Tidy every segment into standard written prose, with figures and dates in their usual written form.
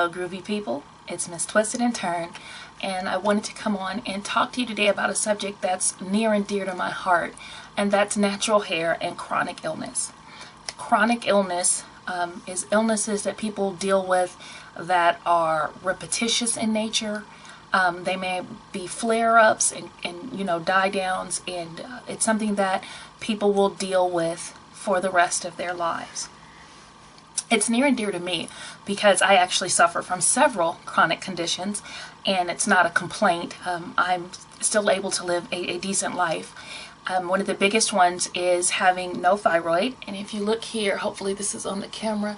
Hello groovy people, it's Miss Twisted and Turn, and I wanted to come on and talk to you today about a subject that's near and dear to my heart, and that's natural hair and chronic illness. Chronic illness is illnesses that people deal with that are repetitious in nature. They may be flare-ups and die downs, and it's something that people will deal with for the rest of their lives. It's near and dear to me because I actually suffer from several chronic conditions, and it's not a complaint. I'm still able to live a decent life. One of the biggest ones is having no thyroid, and if you look here, hopefully this is on the camera,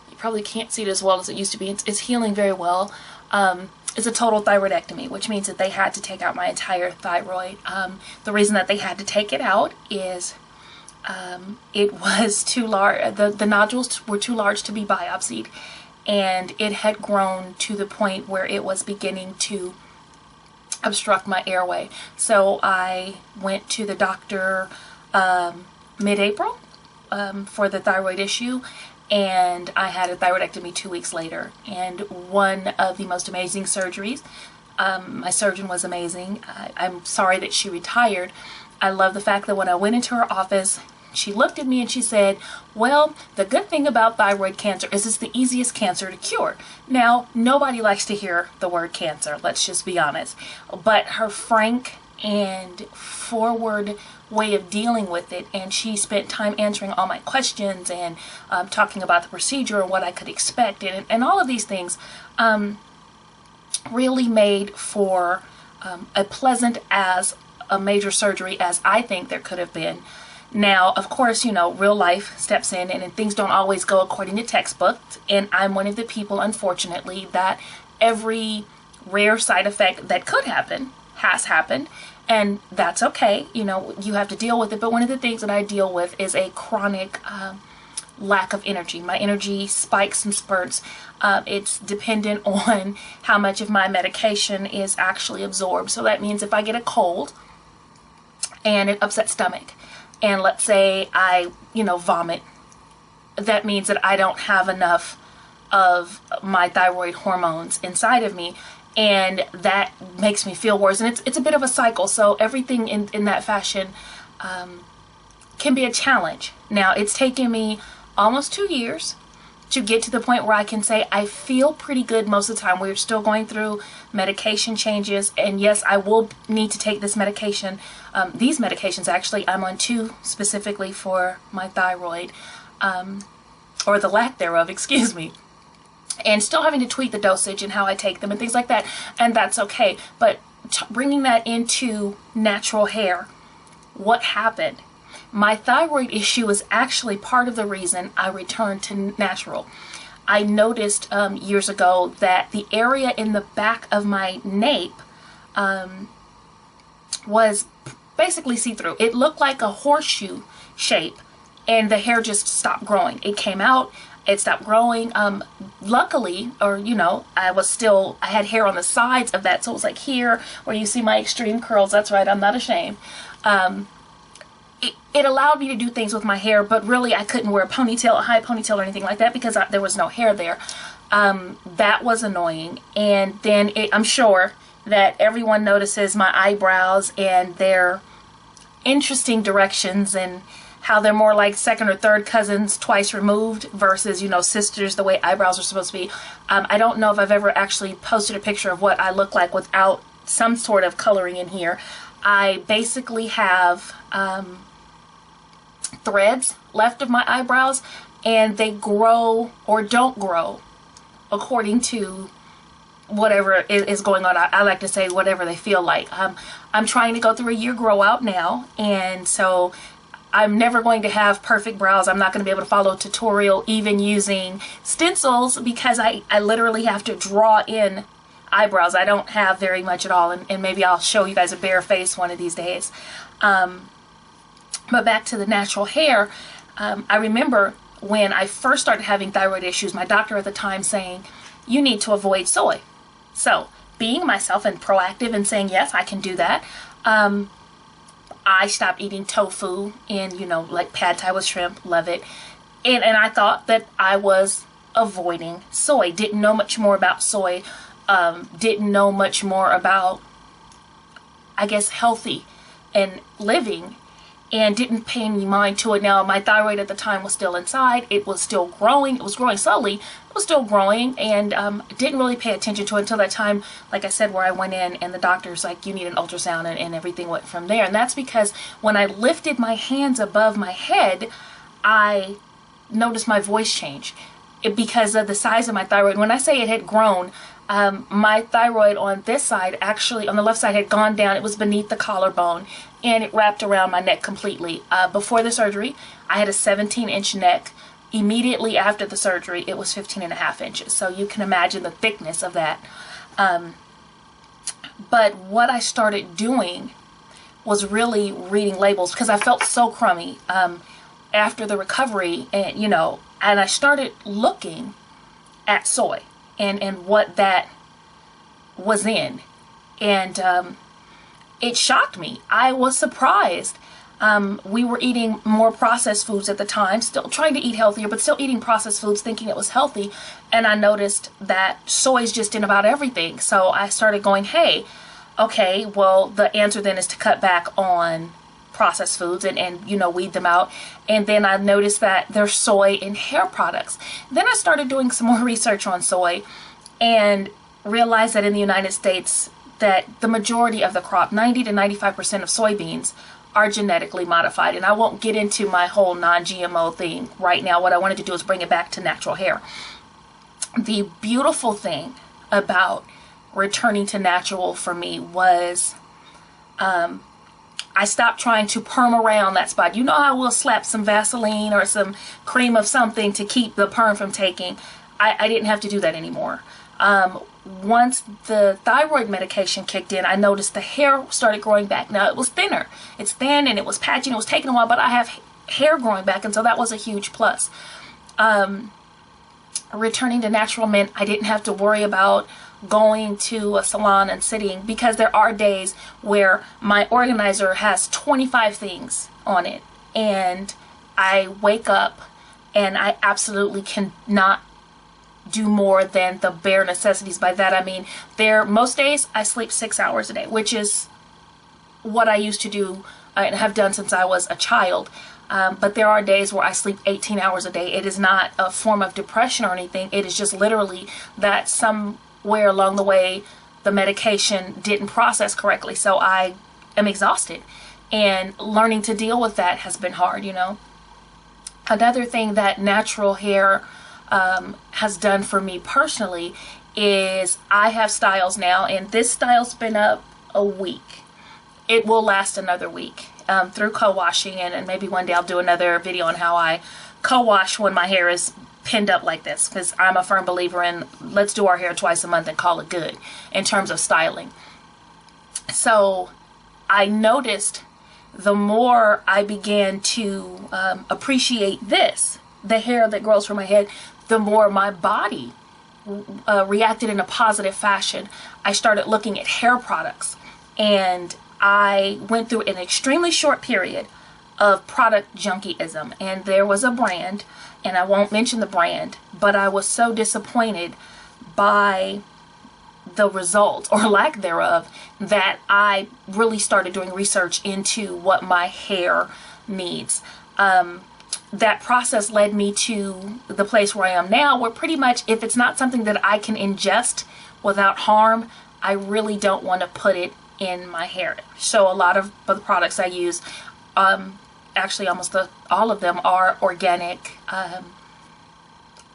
you probably can't see it as well as it used to be. It's healing very well. It's a total thyroidectomy, which means that they had to take out my entire thyroid. The reason that they had to take it out is it was too large. The nodules were too large to be biopsied, and it had grown to the point where it was beginning to obstruct my airway. So I went to the doctor mid-April for the thyroid issue, and I had a thyroidectomy 2 weeks later. And one of the most amazing surgeries. My surgeon was amazing. I'm sorry that she retired. I love the fact that when I went into her office, she looked at me and she said, well, the good thing about thyroid cancer is it's the easiest cancer to cure. Now, nobody likes to hear the word cancer, let's just be honest. But her frank and forward way of dealing with it, and she spent time answering all my questions and talking about the procedure and what I could expect, and all of these things really made for a pleasant as a major surgery as I think there could have been. Now, of course, real life steps in, and things don't always go according to textbooks, and I'm one of the people, unfortunately, that every rare side effect that could happen has happened, and that's okay. You have to deal with it, but one of the things that I deal with is a chronic lack of energy. My energy spikes and spurts. It's dependent on how much of my medication is actually absorbed. So that means if I get a cold and an upset stomach, and let's say I, vomit, that means that I don't have enough of my thyroid hormones inside of me, and that makes me feel worse. And it's a bit of a cycle, so everything in that fashion can be a challenge. Now, it's taken me almost 2 years to get to the point where I can say I feel pretty good most of the time. We're still going through medication changes, and yes, I will need to take this medication. These medications, actually, I'm on 2 specifically for my thyroid, or the lack thereof, excuse me. And still having to tweak the dosage and how I take them and things like that, and that's okay. But bringing that into natural hair, what happened? My thyroid issue is actually part of the reason I returned to natural. I noticed years ago that the area in the back of my nape was basically see-through. It looked like a horseshoe shape, and the hair just stopped growing. It came out, it stopped growing. Luckily, or I had hair on the sides of that, so it was like here where you see my extreme curls. That's right, I'm not ashamed. It allowed me to do things with my hair, but really I couldn't wear a high ponytail or anything like that because there was no hair there. That was annoying. And then I'm sure that everyone notices my eyebrows and their interesting directions and how they're more like second or third cousins twice removed versus, sisters, the way eyebrows are supposed to be. I don't know if I've ever actually posted a picture of what I look like without some sort of coloring in here. I basically have threads left of my eyebrows, and they grow or don't grow according to whatever is going on. I like to say whatever they feel like. I'm trying to go through a year grow out now, and so I'm never going to have perfect brows. I'm not going to be able to follow a tutorial even using stencils because I literally have to draw in eyebrows. I don't have very much at all, and maybe I'll show you guys a bare face one of these days. But back to the natural hair, I remember when I first started having thyroid issues, my doctor at the time saying, you need to avoid soy. So, being myself and proactive and saying, yes, I can do that, I stopped eating tofu and, like pad thai with shrimp, love it. And I thought that I was avoiding soy. Didn't know much more about soy. Didn't know much more about, I guess, healthy and living, and didn't pay any mind to it. Now, my thyroid at the time was still inside. It was still growing. It was growing slowly. It was still growing, and didn't really pay attention to it until that time, like I said, where I went in and the doctor's like, you need an ultrasound, and everything went from there. And that's because when I lifted my hands above my head, I noticed my voice change because of the size of my thyroid. When I say it had grown, my thyroid on this side, actually on the left side, had gone down. It was beneath the collarbone, and it wrapped around my neck completely. Before the surgery, I had a 17-inch neck. Immediately after the surgery, it was 15.5 inches. So you can imagine the thickness of that. But what I started doing was really reading labels, because I felt so crummy after the recovery, and and I started looking at soy and what that was in, and it shocked me. I was surprised. We were eating more processed foods at the time, still trying to eat healthier, but still eating processed foods, thinking it was healthy. And I noticed that soy is just in about everything. So I started going, hey, okay, well, the answer then is to cut back on processed foods and weed them out. And then I noticed that there's soy in hair products. Then I started doing some more research on soy and realized that in the United States, that the majority of the crop, 90 to 95% of soybeans, are genetically modified. And I won't get into my whole non-GMO thing right now. What I wanted to do is bring it back to natural hair. The beautiful thing about returning to natural for me was I stopped trying to perm around that spot. You know how we'll slap some Vaseline or some cream of something to keep the perm from taking? I didn't have to do that anymore. Once the thyroid medication kicked in, I noticed the hair started growing back. Now, it was thinner. It's thin and it was patchy and it was taking a while, but I have hair growing back, and so that was a huge plus. Returning to natural meant I didn't have to worry about going to a salon and sitting, because there are days where my organizer has 25 things on it, and I wake up and I absolutely cannot do more than the bare necessities. By that I mean, most days I sleep 6 hours a day, which is what I used to do and have done since I was a child. But there are days where I sleep 18 hours a day. It is not a form of depression or anything. It is just literally that somewhere along the way the medication didn't process correctly, so I am exhausted, and learning to deal with that has been hard. Another thing that natural hair has done for me personally is I have styles now, and this style's been up a week. It will last another week through co-washing, and maybe one day I'll do another video on how I co-wash when my hair is pinned up like this, because I'm a firm believer in let's do our hair twice a month and call it good in terms of styling. So I noticed the more I began to appreciate the hair that grows from my head, the more my body reacted in a positive fashion. I started looking at hair products, and I went through an extremely short period of product junkyism. And there was a brand, and I won't mention the brand, but I was so disappointed by the results or lack thereof that I really started doing research into what my hair needs. That process led me to the place where I am now, where pretty much if it's not something that I can ingest without harm, I really don't want to put it in my hair. So a lot of the products I use, actually almost all of them, are organic,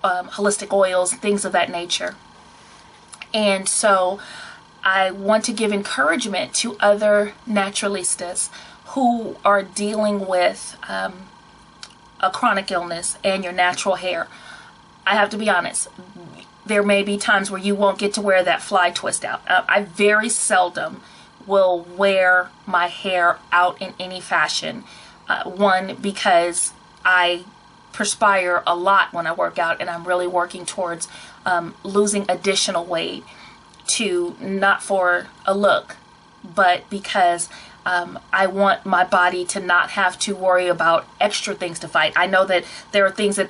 holistic oils, things of that nature. And so I want to give encouragement to other naturalistas who are dealing with a chronic illness and your natural hair. I have to be honest, there may be times where you won't get to wear that fly twist out. I very seldom will wear my hair out in any fashion. One, because I perspire a lot when I work out, and I'm really working towards losing additional weight, to not for a look, but because I want my body to not have to worry about extra things to fight. I know that there are things that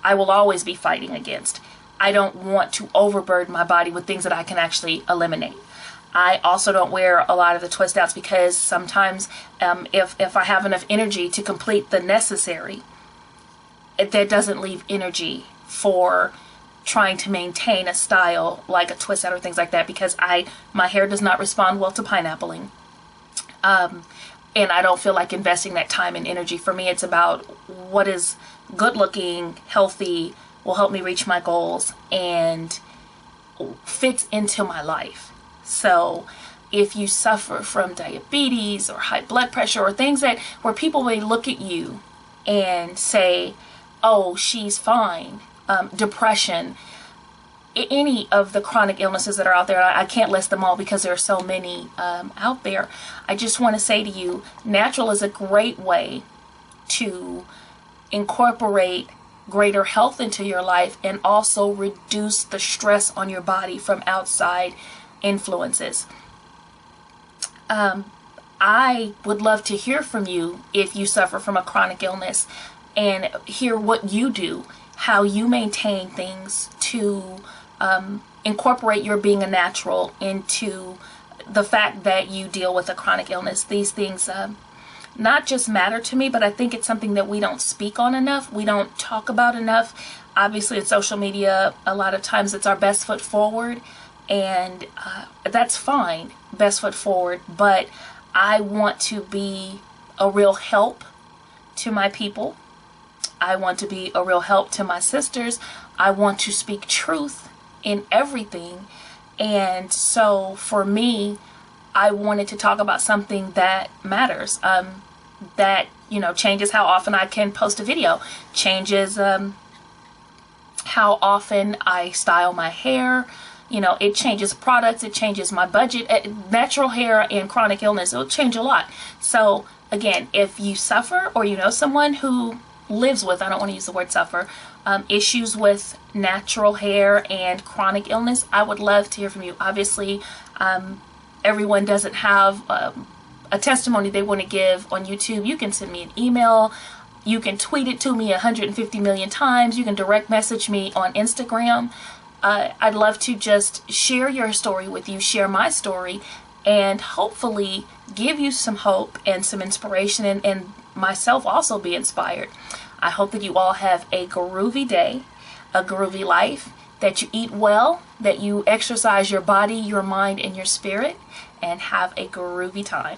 I will always be fighting against. I don't want to overburden my body with things that I can actually eliminate. I also don't wear a lot of the twist outs because sometimes if I have enough energy to complete the necessary, that doesn't leave energy for trying to maintain a style like a twist out or things like that, because my hair does not respond well to pineappling. And I don't feel like investing that time and energy. For me, it's about what is good looking, healthy, will help me reach my goals, and fits into my life. So if you suffer from diabetes or high blood pressure or things where people may look at you and say, oh, she's fine, depression, any of the chronic illnesses that are out there, I can't list them all because there are so many out there. I just want to say to you, natural is a great way to incorporate greater health into your life and also reduce the stress on your body from outside influences. I would love to hear from you if you suffer from a chronic illness, and hear what you do, how you maintain things to incorporate your being a natural into the fact that you deal with a chronic illness. These things not just matter to me, but I think it's something that we don't speak on enough. We don't talk about enough. Obviously, in social media, a lot of times it's our best foot forward, and that's fine, best foot forward, but I want to be a real help to my people. I want to be a real help to my sisters. I want to speak truth in everything. And so for me, I wanted to talk about something that matters, that, changes how often I can post a video, changes how often I style my hair. It changes products, it changes my budget. Natural hair and chronic illness, it'll change a lot. So again, if you suffer, or you know someone who lives with, I don't want to use the word suffer, issues with natural hair and chronic illness, I would love to hear from you. Obviously, everyone doesn't have a testimony they want to give on YouTube. You can send me an email. You can tweet it to me 150 million times. You can direct message me on Instagram. I'd love to just share your story with you, share my story, and hopefully give you some hope and some inspiration, and myself also be inspired. I hope that you all have a groovy day, a groovy life, that you eat well, that you exercise your body, your mind, and your spirit, and have a groovy time.